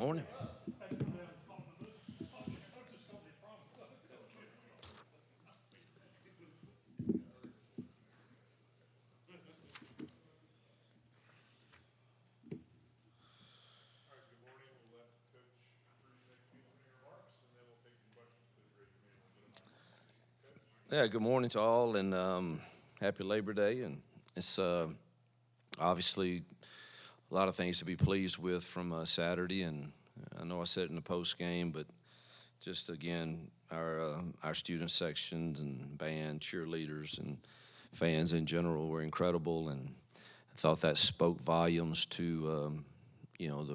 Morning. Yeah, good morning to all, and happy Labor Day. And it's obviously a lot of things to be pleased with from Saturday. And I know I said it in the post game, but just again, our student sections and band, cheerleaders, and fans in general were incredible, and I thought that spoke volumes to you know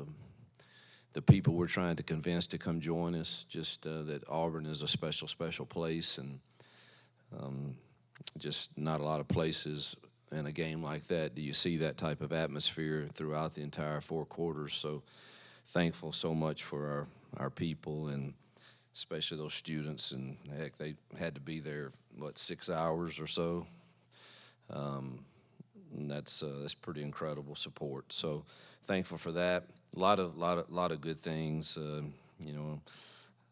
the people we're trying to convince to come join us. Just that Auburn is a special place, and just not a lot of places in a game like that do you see that type of atmosphere throughout the entire 4 quarters. So thankful so much for our people, and especially those students. And heck, they had to be there 6 hours or so. And that's pretty incredible support. So thankful for that. A lot of good things. You know,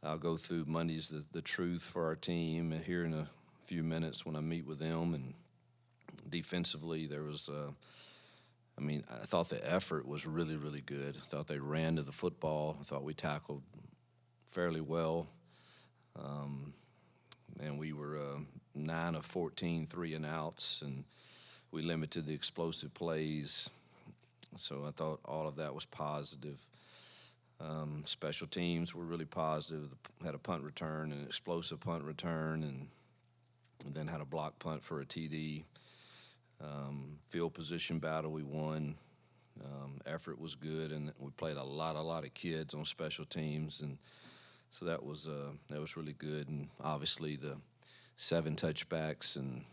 I'll go through Monday's the truth for our team here in a few minutes when I meet with them. And defensively, there was, I thought the effort was really good. I thought they ran to the football. I thought we tackled fairly well. And we were 9 of 14 3 and outs, and we limited the explosive plays. So I thought all of that was positive. Special teams were really positive. Had a punt return, an explosive punt return, and then had a block punt for a TD. Field position battle we won. Effort was good, and we played a lot of kids on special teams, and so that was really good. And obviously the 7 touchbacks and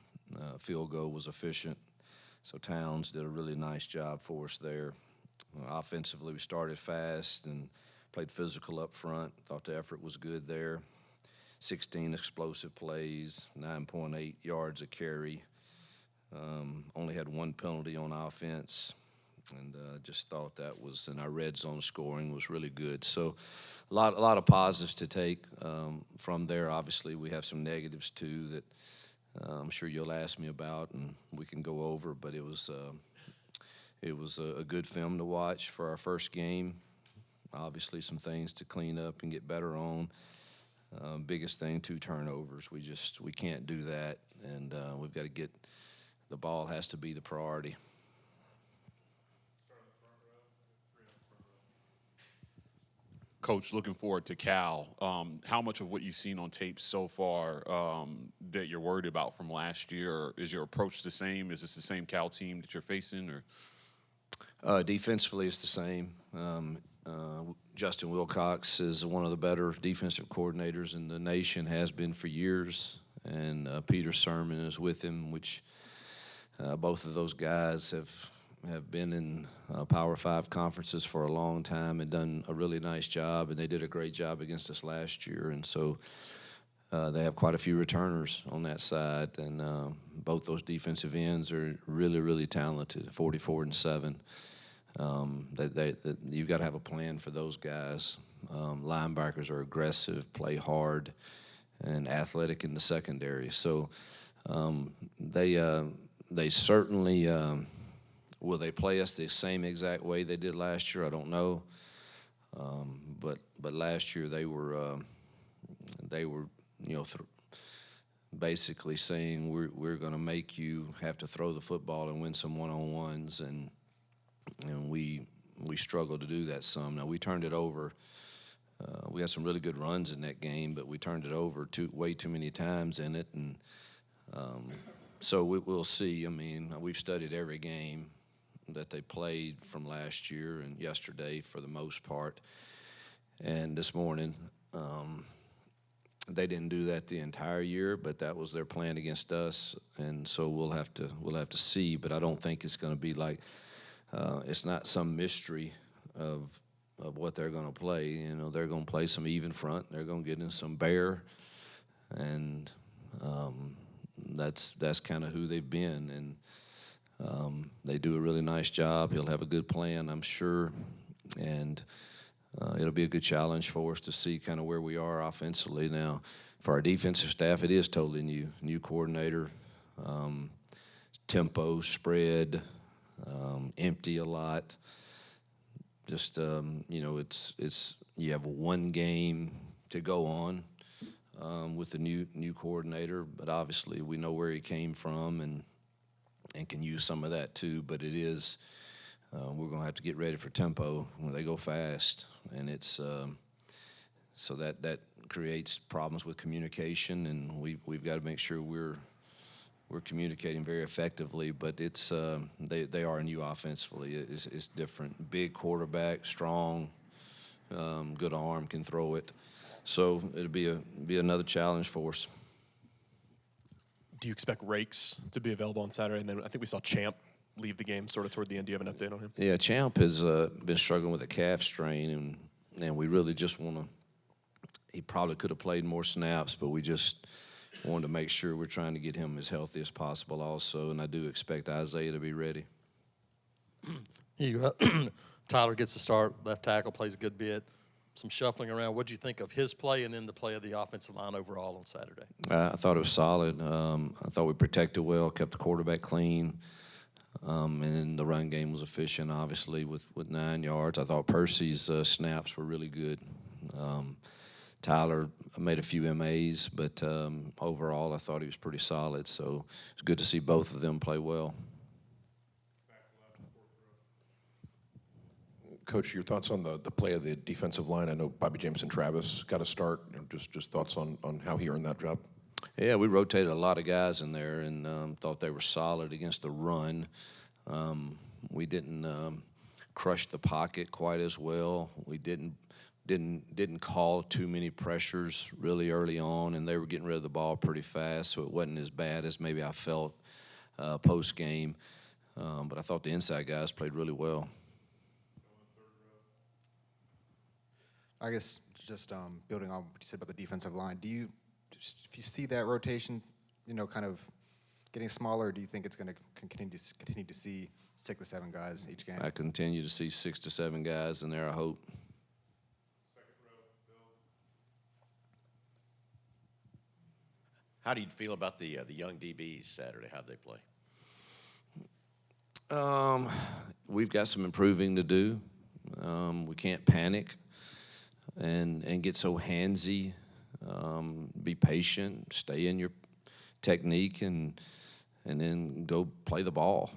field goal was efficient. So Towns did a really nice job for us there. Offensively, we started fast and played physical up front. Thought the effort was good there. 16 explosive plays, 9.8 yards a carry. Only had 1 penalty on offense, and just thought that was, and our red zone scoring was really good. So a lot of positives to take from there. Obviously, we have some negatives too that I'm sure you'll ask me about, and we can go over. But it was a good film to watch for our first game. Obviously, some things to clean up and get better on. Biggest thing, 2 turnovers. We can't do that, and we've got to get the ball has to be the priority. Coach, looking forward to Cal. How much of what you've seen on tape so far that you're worried about from last year? Is your approach the same? Is this the same Cal team that you're facing? Or Defensively, it's the same. Justin Wilcox is one of the better defensive coordinators in the nation, has been for years, and Peter Sermon is with him, which both of those guys have been in Power 5 conferences for a long time and done a really nice job, and they did a great job against us last year. And so they have quite a few returners on that side, and both those defensive ends are really talented, 44 and 7. You've got to have a plan for those guys. Linebackers are aggressive, play hard, and athletic in the secondary. So they certainly will they play us the same exact way they did last year? I don't know. But last year they were basically saying we're going to make you have to throw the football and win some one-on-ones, and we struggled to do that some. Now we turned it over. We had some really good runs in that game, but we turned it over way too many times in it, and so we'll see. I mean, we've studied every game that they played from last year and yesterday for the most part, and this morning. They didn't do that the entire year, but that was their plan against us, and so we'll have to see. But I don't think it's going to be like it's not some mystery of what they're going to play. You know, they're going to play some even front. They're going to get in some bear, and that's kind of who they've been. And they do a really nice job. He'll have a good plan, I'm sure, and it'll be a good challenge for us to see kind of where we are offensively. Now, for our defensive staff, it is totally new coordinator, tempo, spread, empty a lot. Just it's you have one game to go on with the new coordinator, but obviously we know where he came from and can use some of that too. But it is we're going to have to get ready for tempo when they go fast, and it's so that creates problems with communication, and we've got to make sure we're communicating very effectively. But it's they are new offensively. It's different. Big quarterback, strong, good arm, can throw it. So it'll be another challenge for us. Do you expect Rakes to be available on Saturday? And then I think we saw Champ leave the game sort of toward the end. Do you have an update on him? Yeah, Champ has been struggling with a calf strain, and we really just want to. He probably could have played more snaps, but we just wanted to make sure we're trying to get him as healthy as possible also, and I do expect Isaiah to be ready. Tyler gets the start, left tackle, plays a good bit. Some shuffling around. What do you think of his play and then the play of the offensive line overall on Saturday? I thought it was solid. I thought we protected well, kept the quarterback clean, and then the run game was efficient, obviously, with 9 yards. I thought Percy's snaps were really good. Tyler made a few MAs, but overall I thought he was pretty solid. So it's good to see both of them play well. Coach, your thoughts on the play of the defensive line? I know Bobby Jameson Travis got a start. Just thoughts on how he earned that job? Yeah, we rotated a lot of guys in there and thought they were solid against the run. We didn't crush the pocket quite as well. We didn't call too many pressures really early on, and they were getting rid of the ball pretty fast, so it wasn't as bad as maybe I felt post-game. But I thought the inside guys played really well. I guess just building on what you said about the defensive line, if you see that rotation, kind of getting smaller, do you think it's going to continue to see 6 to 7 guys each game? I continue to see 6 to 7 guys in there, I hope. How do you feel about the young DBs Saturday? How'd they play? We've got some improving to do. We can't panic and get so handsy. Be patient, stay in your technique, and then go play the ball.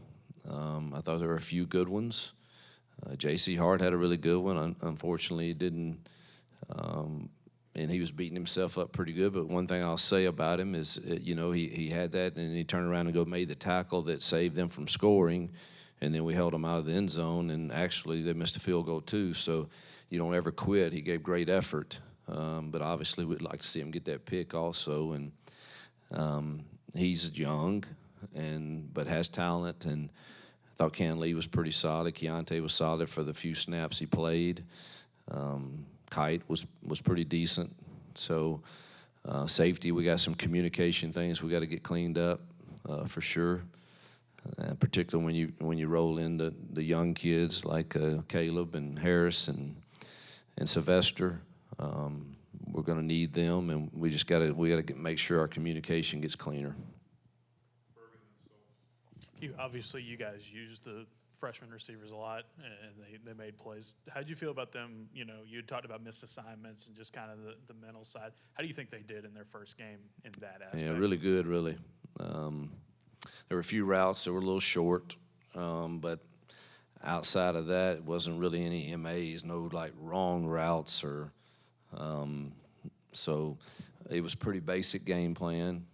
I thought there were a few good ones. J.C. Hart had a really good one. Unfortunately, he didn't. And he was beating himself up pretty good. But one thing I'll say about him is, he had that, and he turned around and made the tackle that saved them from scoring, and then we held them out of the end zone, and actually they missed a field goal too. So you don't ever quit. He gave great effort, but obviously we'd like to see him get that pick also. And he's young, but has talent, and I thought Can Lee was pretty solid. Keontae was solid for the few snaps he played. Kite was pretty decent. So safety, we got some communication things we got to get cleaned up for sure. Particularly when you roll in the young kids like Caleb and Harris and Sylvester, we're going to need them, and we got to make sure our communication gets cleaner. Obviously, you guys use the freshman receivers a lot, and they made plays. How did you feel about them? You talked about missed assignments and just kind of the mental side. How do you think they did in their first game in that aspect? Yeah, really good, really. There were a few routes that were a little short, but outside of that, it wasn't really any MAs, no wrong routes or so it was pretty basic game plan.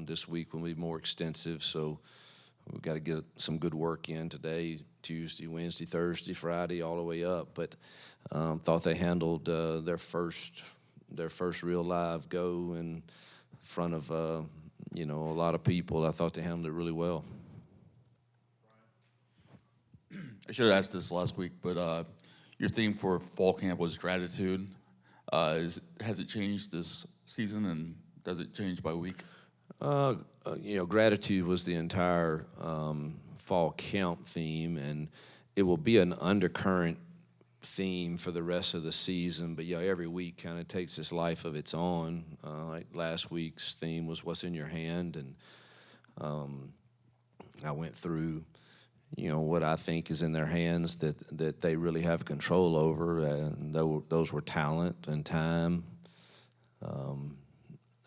This week will be more extensive, so we've got to get some good work in today, Tuesday, Wednesday, Thursday, Friday, all the way up. But thought they handled their first real live go in front of a lot of people. I thought they handled it really well. I should have asked this last week, but your theme for fall camp was gratitude. Has it changed this season, and does it change by week? Gratitude was the entire fall camp theme, and it will be an undercurrent theme for the rest of the season. But yeah, every week kind of takes this life of its own. Like last week's theme was "What's in your hand," and I went through, what I think is in their hands that they really have control over, and those were talent and time.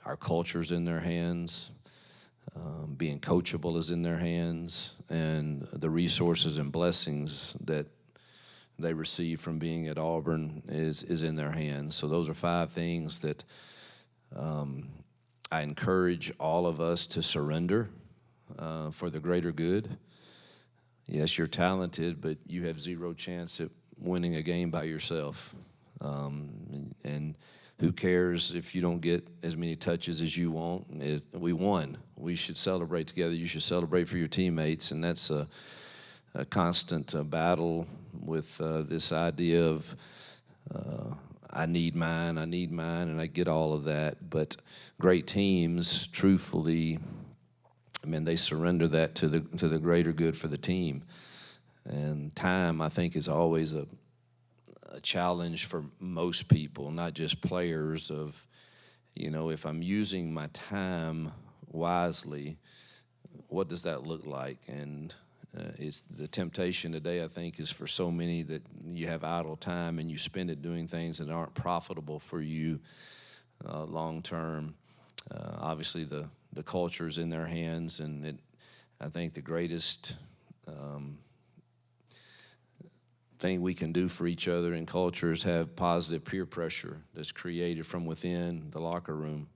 Our culture's in their hands. Being coachable is in their hands, and the resources and blessings that they receive from being at Auburn is in their hands. So those are 5 things that I encourage all of us to surrender for the greater good. Yes, you're talented, but you have 0 chance at winning a game by yourself. And who cares if you don't get as many touches as you want? We won. We should celebrate together. You should celebrate for your teammates, and that's a constant battle with this idea of I need mine, and I get all of that. But great teams, truthfully, they surrender that to the greater good for the team. And time, I think, is always a challenge for most people, not just players. Of, if I'm using my time wisely, what does that look like? And it's the temptation today, I think, is for so many that you have idle time and you spend it doing things that aren't profitable for you long term. Obviously, the culture is in their hands, and I think the greatest thing we can do for each other in culture is have positive peer pressure that's created from within the locker room.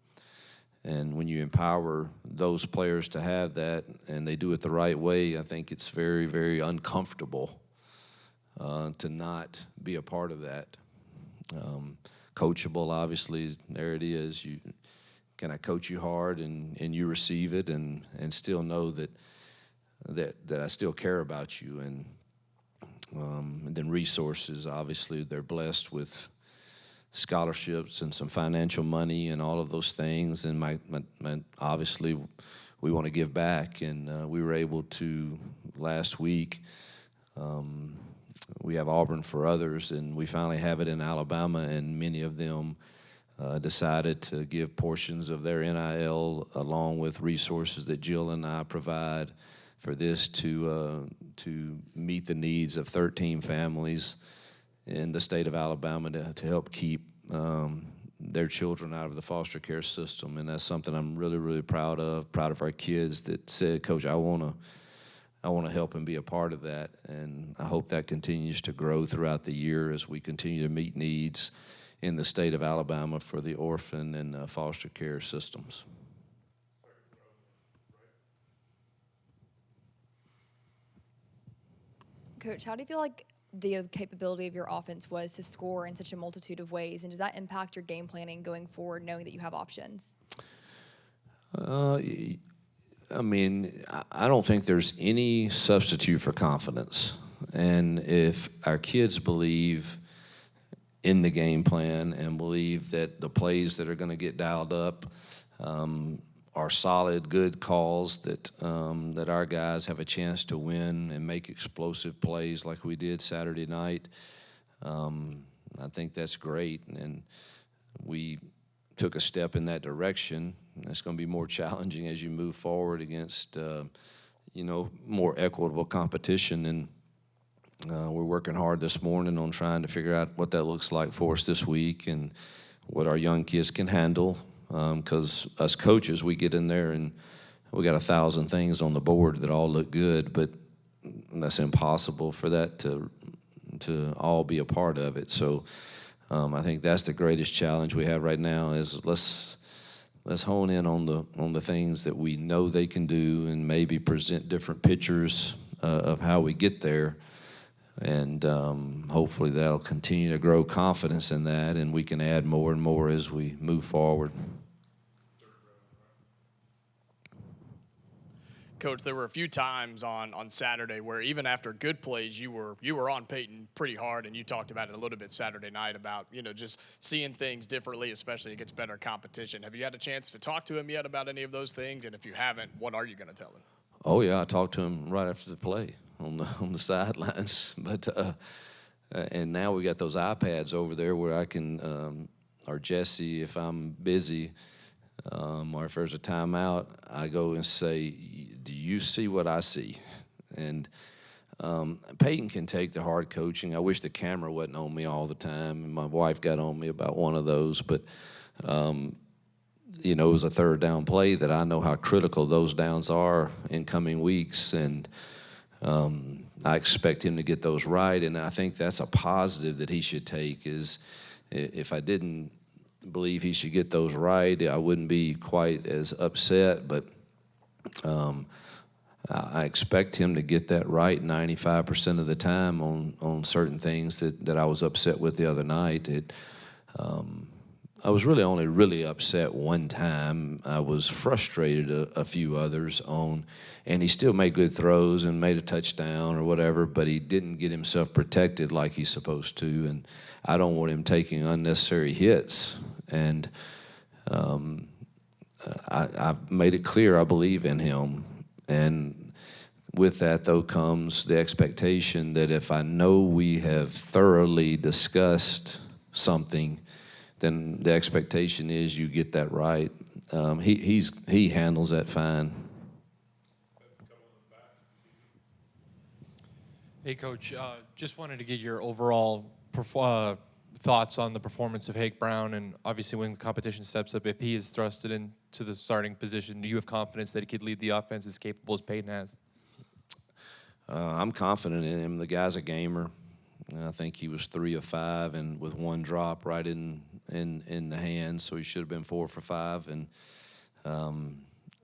And when you empower those players to have that, and they do it the right way, I think it's very, very uncomfortable to not be a part of that. Coachable, obviously, there it is. Can I coach you hard and you receive it and still know that I still care about you? And then resources, obviously, they're blessed with scholarships and some financial money and all of those things. And obviously, we want to give back, and we were able to last week. We have Auburn for Others, and we finally have it in Alabama, and many of them decided to give portions of their NIL along with resources that Jill and I provide for this to meet the needs of 13 families in the state of Alabama to help keep their children out of the foster care system. And that's something I'm really, really proud of our kids that said, Coach, I want to help and be a part of that. And I hope that continues to grow throughout the year as we continue to meet needs in the state of Alabama for the orphan and foster care systems. Coach, how do you feel like the capability of your offense was to score in such a multitude of ways, and does that impact your game planning going forward, knowing that you have options? I don't think there's any substitute for confidence. And if our kids believe in the game plan and believe that the plays that are going to get dialed up are solid, good calls, that our guys have a chance to win and make explosive plays like we did Saturday night, I think that's great. And we took a step in that direction. It's going to be more challenging as you move forward against, more equitable competition. And we're working hard this morning on trying to figure out what that looks like for us this week and what our young kids can handle. Because us coaches, we get in there and we got 1,000 things on the board that all look good, but that's impossible for that to all be a part of it. So I think that's the greatest challenge we have right now is let's hone in on the things that we know they can do and maybe present different pictures of how we get there. And hopefully that'll continue to grow confidence in that, and we can add more and more as we move forward. Coach, there were a few times on Saturday where even after good plays, you were on Peyton pretty hard, and you talked about it a little bit Saturday night about, just seeing things differently, especially against better competition. Have you had a chance to talk to him yet about any of those things? And if you haven't, what are you going to tell him? Oh, yeah, I talked to him right after the play on the sidelines. But, and now we got those iPads over there where I can, or Jesse, if I'm busy, or if there's a timeout, I go and say, do you see what I see? And Peyton can take the hard coaching. I wish the camera wasn't on me all the time, and my wife got on me about one of those, but it was a third down play that I know how critical those downs are in coming weeks, and I expect him to get those right, and I think that's a positive that he should take. Is if I didn't believe he should get those right, I wouldn't be quite as upset, but I expect him to get that right 95% of the time on certain things that I was upset with the other night. I was only really upset one time. I was frustrated a few others on, and he still made good throws and made a touchdown or whatever, but he didn't get himself protected like he's supposed to, and I don't want him taking unnecessary hits. And I've made it clear I believe in him, and with that, though, comes the expectation that if I know we have thoroughly discussed something, then the expectation is you get that right. He handles that fine. Hey, Coach. Just wanted to get your overall thoughts on the performance of Hake Brown, and obviously when the competition steps up, if he is thrusted into the starting position, do you have confidence that he could lead the offense as capable as Peyton has? I'm confident in him. The guy's a gamer. I think he was 3 of 5, and with one drop right in the hands, so he should have been 4 for 5. And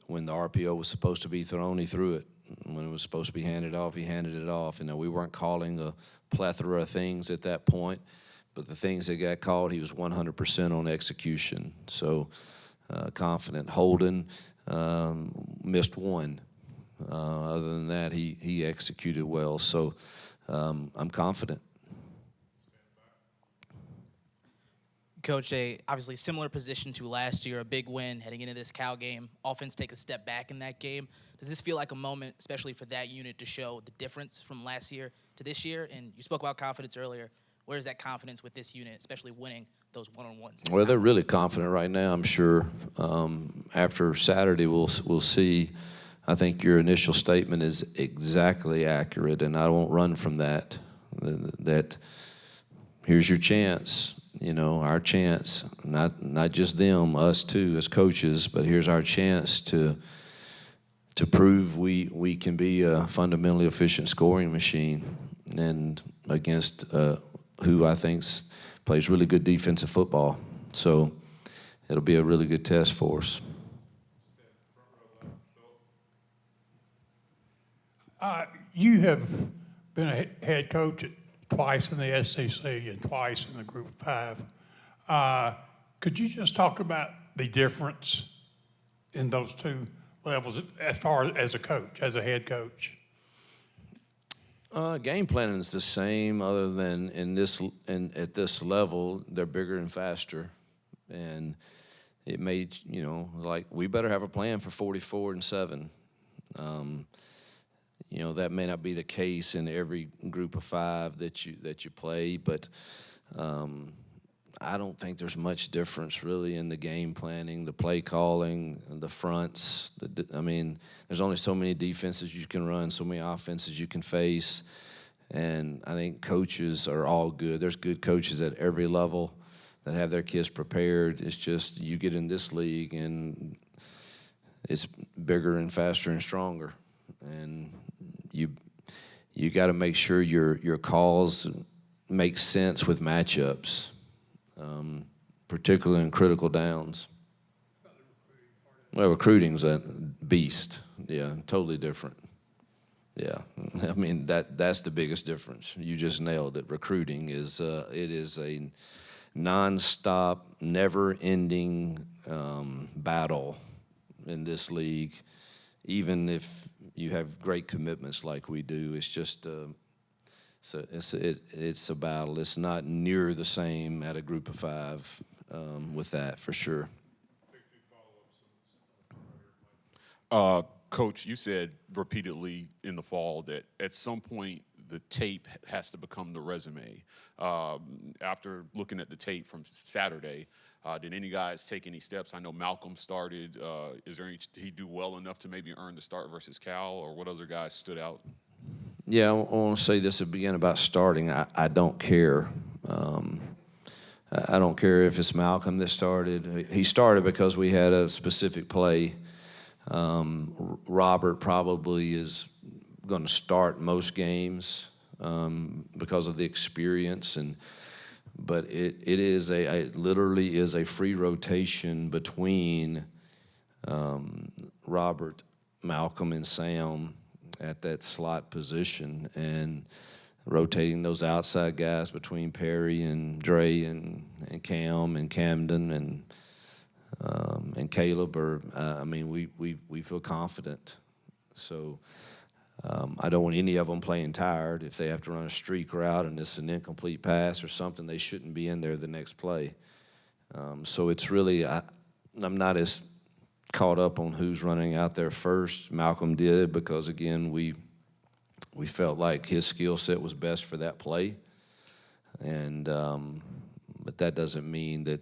when the RPO was supposed to be thrown, he threw it. When it was supposed to be handed off, he handed it off. And we weren't calling a plethora of things at that point, but the things that got called, he was 100% on execution. So confident. Holden missed one. Other than that, he executed well. So I'm confident. Coach, obviously similar position to last year, a big win heading into this Cal game. Offense take a step back in that game. Does this feel like a moment, especially for that unit, to show the difference from last year to this year? And you spoke about confidence earlier. Where is that confidence with this unit, especially winning those one-on-ones? Well, they're really confident right now, I'm sure. After Saturday, we'll see. I think your initial statement is exactly accurate, and I won't run from that. That here's your chance. Our chance, not just them, us too as coaches, but here's our chance to prove we can be a fundamentally efficient scoring machine, and against who I think plays really good defensive football. So it'll be a really good test for us. You have been a head coach twice in the SEC and twice in the Group of 5. Could you just talk about the difference in those two levels as far as a coach, as a head coach? Game planning is the same, other than at this level, they're bigger and faster, and it made like we better have a plan for 44-7. That may not be the case in every Group of 5 that you play, but I don't think there's much difference really in the game planning, the play calling, the fronts. There's only so many defenses you can run, so many offenses you can face, and I think coaches are all good. There's good coaches at every level that have their kids prepared. It's just you get in this league and it's bigger and faster and stronger, and you got to make sure your calls make sense with matchups. Particularly in critical downs. Well, recruiting's a beast. Yeah, totally different. Yeah, that's the biggest difference. You just nailed it. Recruiting is it is a nonstop, never-ending battle in this league. Even if you have great commitments like we do, it's just. So it's a battle. It's not near the same at a Group of 5 with that, for sure. Coach, you said repeatedly in the fall that at some point the tape has to become the resume. After looking at the tape from Saturday, did any guys take any steps? I know Malcolm started. Did he do well enough to maybe earn the start versus Cal, or what other guys stood out? Yeah, I want to say this again about starting. I don't care. I don't care if it's Malcolm that started. He started because we had a specific play. Robert probably is going to start most games because of the experience, but it literally is a free rotation between Robert, Malcolm, and Sam at that slot position, and rotating those outside guys between Perry and Dre and Cam and Camden and Caleb. We feel confident. So I don't want any of them playing tired. If they have to run a streak route and it's an incomplete pass or something, they shouldn't be in there the next play. So it's really, I'm not as caught up on who's running out there first. Malcolm did because, again, we felt like his skill set was best for that play. And but that doesn't mean that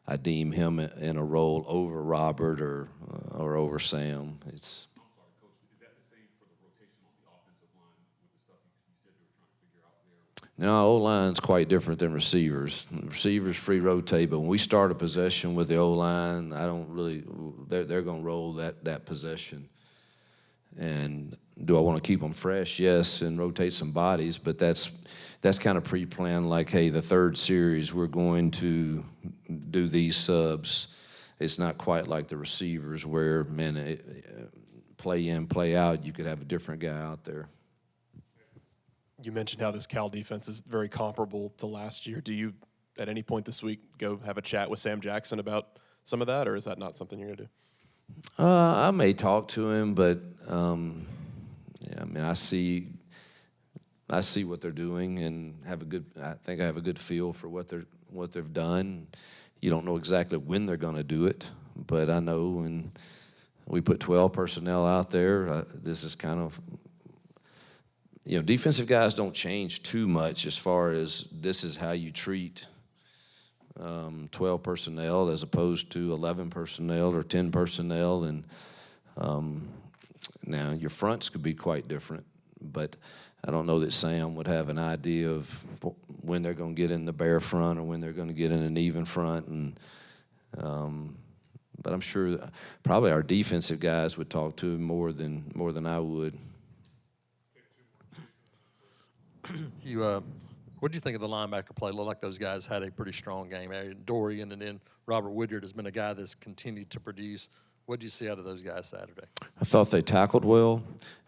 I deem him in a role over Robert or over Sam. It's. I'm sorry, Coach. Is that the same for the rotation on the offensive line with the stuff you said you were trying to figure out there? No, O-line's quite different than receivers. Receivers free rotate, but when we start a possession with the O-line, they're going to roll that possession. And do I want to keep them fresh? Yes, and rotate some bodies, but that's kind of pre-planned, like, hey, the third series, we're going to do these subs. It's not quite like the receivers where, play in, play out, you could have a different guy out there. You mentioned how this Cal defense is very comparable to last year. Do you, at any point this week, go have a chat with Sam Jackson about some of that, or is that not something you're going to do? I may talk to him, but I see what they're doing and I think I have a good feel for what they've done. You don't know exactly when they're going to do it, but I know when we put 12 personnel out there, this is kind of, defensive guys don't change too much as far as this is how you treat 12 personnel as opposed to 11 personnel or 10 personnel. And now your fronts could be quite different, but I don't know that Sam would have an idea of when they're going to get in the bare front or when they're going to get in an even front. And but I'm sure probably our defensive guys would talk to him more than I would. What do you think of the linebacker play? Looked like those guys had a pretty strong game. Dorian and then Robert Woodyard has been a guy that's continued to produce. What did you see out of those guys Saturday? I thought they tackled well.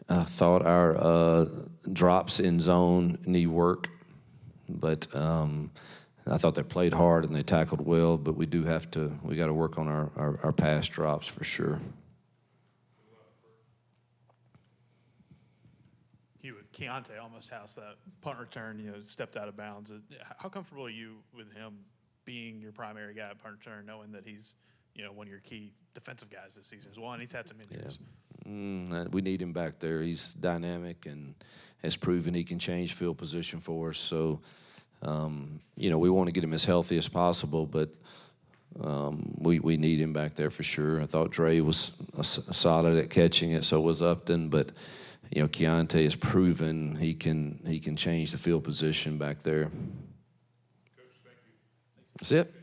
I thought our drops in zone need work, but I thought they played hard and they tackled well. But we got to work on our pass drops for sure. Keontae almost housed that punt return, stepped out of bounds. How comfortable are you with him being your primary guy at punt return, knowing that he's, one of your key defensive guys this season as well, and he's had some injuries? Yeah. We need him back there. He's dynamic and has proven he can change field position for us. So, we want to get him as healthy as possible, but we need him back there for sure. I thought Dre was solid at catching it, so was Upton, but Keontae has proven he can change the field position back there. Coach, thank you. That's it.